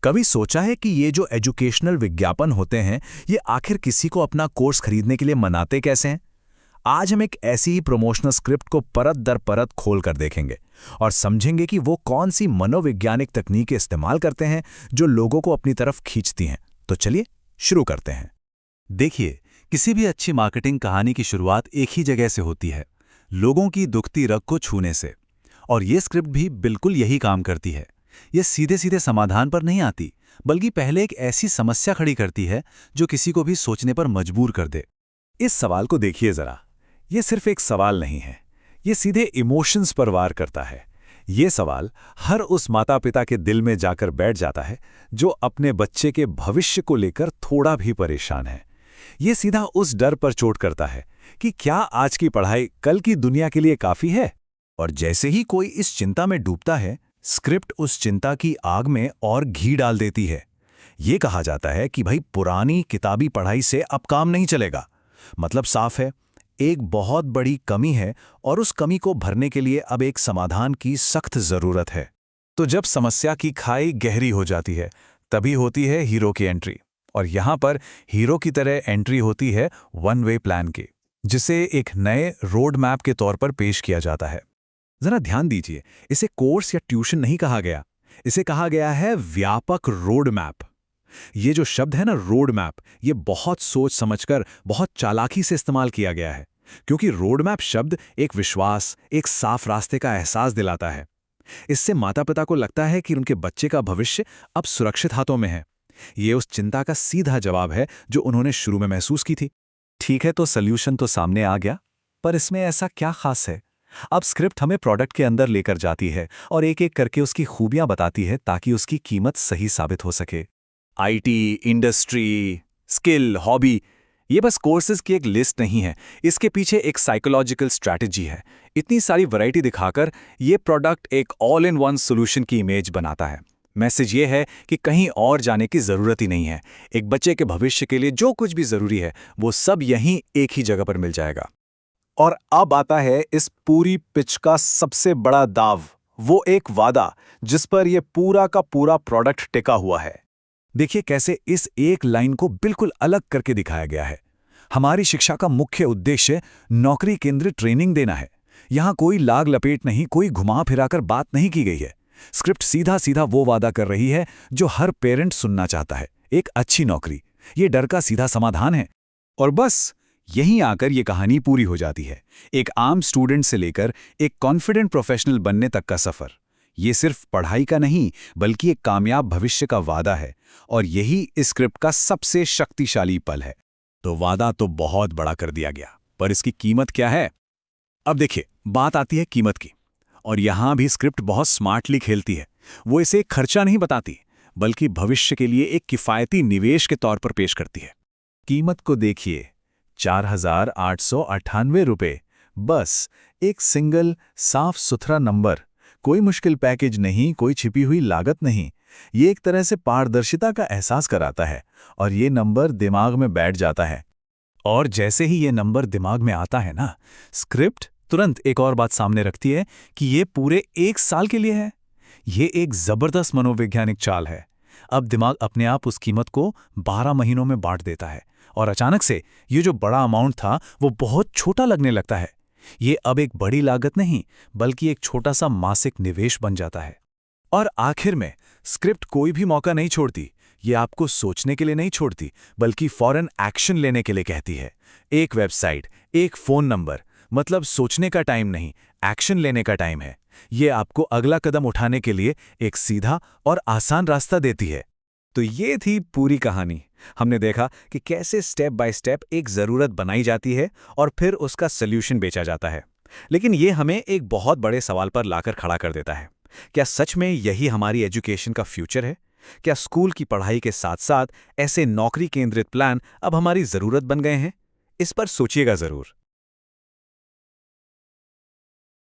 कभी सोचा है कि ये जो एजुकेशनल विज्ञापन होते हैं, ये आखिर किसी को अपना कोर्स खरीदने के लिए मनाते कैसे हैं? आज हम एक ऐसी ही प्रमोशनल स्क्रिप्ट को परत दर परत खोल कर देखेंगे और समझेंगे कि वो कौन सी मनोवैज्ञानिक तकनीकें इस्तेमाल करते हैं जो लोगों को अपनी तरफ खींचती हैं। तो चलिए शुरू करते हैं। देखिए, किसी भी अच्छी मार्केटिंग कहानी की शुरुआत एक ही जगह से होती है, लोगों की दुखती रग को छूने से। और ये स्क्रिप्ट भी बिल्कुल यही काम करती है। ये सीधे सीधे समाधान पर नहीं आती, बल्कि पहले एक ऐसी समस्या खड़ी करती है जो किसी को भी सोचने पर मजबूर कर दे। इस सवाल को देखिए जरा। ये सिर्फ एक सवाल नहीं है, ये सीधे इमोशंस पर वार करता है। ये सवाल हर उस माता पिता के दिल में जाकर बैठ जाता है जो अपने बच्चे के भविष्य को लेकर थोड़ा भी परेशान है। ये सीधा उस डर पर चोट करता है कि क्या आज की पढ़ाई कल की दुनिया के लिए काफी है। और जैसे ही कोई इस चिंता में डूबता है, स्क्रिप्ट उस चिंता की आग में और घी डाल देती है। ये कहा जाता है कि भाई पुरानी किताबी पढ़ाई से अब काम नहीं चलेगा। मतलब साफ है, एक बहुत बड़ी कमी है और उस कमी को भरने के लिए अब एक समाधान की सख्त जरूरत है। तो जब समस्या की खाई गहरी हो जाती है, तभी होती है हीरो की एंट्री। और यहां पर हीरो की तरह एंट्री होती है वन वे प्लान की, जिसे एक नए रोड मैप के तौर पर पेश किया जाता है। जरा ध्यान दीजिए, इसे कोर्स या ट्यूशन नहीं कहा गया, इसे कहा गया है व्यापक रोड मैप। ये जो शब्द है ना, रोड मैप, ये बहुत सोच समझकर, बहुत चालाकी से इस्तेमाल किया गया है, क्योंकि रोड मैप शब्द एक विश्वास, एक साफ रास्ते का एहसास दिलाता है। इससे माता पिता को लगता है कि उनके बच्चे का भविष्य अब सुरक्षित हाथों में है। ये उस चिंता का सीधा जवाब है जो उन्होंने शुरू में महसूस की थी। ठीक है, तो सल्यूशन तो सामने आ गया, पर इसमें ऐसा क्या खास है? अब स्क्रिप्ट हमें प्रोडक्ट के अंदर लेकर जाती है और एक एक करके उसकी खूबियां बताती है ताकि उसकी कीमत सही साबित हो सके। आईटी, इंडस्ट्री, स्किल, हॉबी, ये बस कोर्सेज की एक लिस्ट नहीं है, इसके पीछे एक साइकोलॉजिकल स्ट्रैटेजी है। इतनी सारी वैरायटी दिखाकर ये प्रोडक्ट एक ऑल इन वन सॉल्यूशन की इमेज बनाता है। मैसेज ये है कि कहीं और जाने की जरूरत ही नहीं है। एक बच्चे के भविष्य के लिए जो कुछ भी जरूरी है, वो सब यहीं एक ही जगह पर मिल जाएगा। और अब आता है इस पूरी पिच का सबसे बड़ा दाव, वो एक वादा जिस पर यह पूरा का पूरा प्रोडक्ट टिका हुआ है। देखिए कैसे इस एक लाइन को बिल्कुल अलग करके दिखाया गया है। हमारी शिक्षा का मुख्य उद्देश्य नौकरी केंद्रित ट्रेनिंग देना है। यहां कोई लाग लपेट नहीं, कोई घुमा फिराकर बात नहीं की गई है। स्क्रिप्ट सीधा सीधा वो वादा कर रही है जो हर पेरेंट सुनना चाहता है, एक अच्छी नौकरी। ये डर का सीधा समाधान है। और बस यहीं आकर ये कहानी पूरी हो जाती है। एक आम स्टूडेंट से लेकर एक कॉन्फिडेंट प्रोफेशनल बनने तक का सफर। ये सिर्फ पढ़ाई का नहीं, बल्कि एक कामयाब भविष्य का वादा है। और यही इस स्क्रिप्ट का सबसे शक्तिशाली पल है। तो वादा तो बहुत बड़ा कर दिया गया, पर इसकी कीमत क्या है? अब देखिए, बात आती है कीमत की। और यहां भी स्क्रिप्ट बहुत स्मार्टली खेलती है। वो इसे एक खर्चा नहीं बताती, बल्कि भविष्य के लिए एक किफायती निवेश के तौर पर पेश करती है। कीमत को देखिए, 4,898 रुपये। बस एक सिंगल साफ सुथरा नंबर, कोई मुश्किल पैकेज नहीं, कोई छिपी हुई लागत नहीं। ये एक तरह से पारदर्शिता का एहसास कराता है और ये नंबर दिमाग में बैठ जाता है। और जैसे ही ये नंबर दिमाग में आता है ना, स्क्रिप्ट तुरंत एक और बात सामने रखती है कि ये पूरे 1 साल के लिए है। ये एक जबरदस्त मनोवैज्ञानिक चाल है। अब दिमाग अपने आप उस कीमत को 12 महीनों में बांट देता है और अचानक से ये जो बड़ा अमाउंट था वो बहुत छोटा लगने लगता है। ये अब एक बड़ी लागत नहीं, बल्कि एक छोटा सा मासिक निवेश बन जाता है। और आखिर में स्क्रिप्ट कोई भी मौका नहीं छोड़ती। ये आपको सोचने के लिए नहीं छोड़ती, बल्कि फौरन एक्शन लेने के लिए कहती है। एक वेबसाइट, एक फोन नंबर, मतलब सोचने का टाइम नहीं, एक्शन लेने का टाइम है। ये आपको अगला कदम उठाने के लिए एक सीधा और आसान रास्ता देती है। तो ये थी पूरी कहानी। हमने देखा कि कैसे स्टेप बाय स्टेप एक ज़रूरत बनाई जाती है और फिर उसका सल्यूशन बेचा जाता है। लेकिन ये हमें एक बहुत बड़े सवाल पर लाकर खड़ा कर देता है। क्या सच में यही हमारी एजुकेशन का फ्यूचर है? क्या स्कूल की पढ़ाई के साथ साथ ऐसे नौकरी केंद्रित प्लान अब हमारी ज़रूरत बन गए हैं? इस पर सोचिएगा ज़रूर।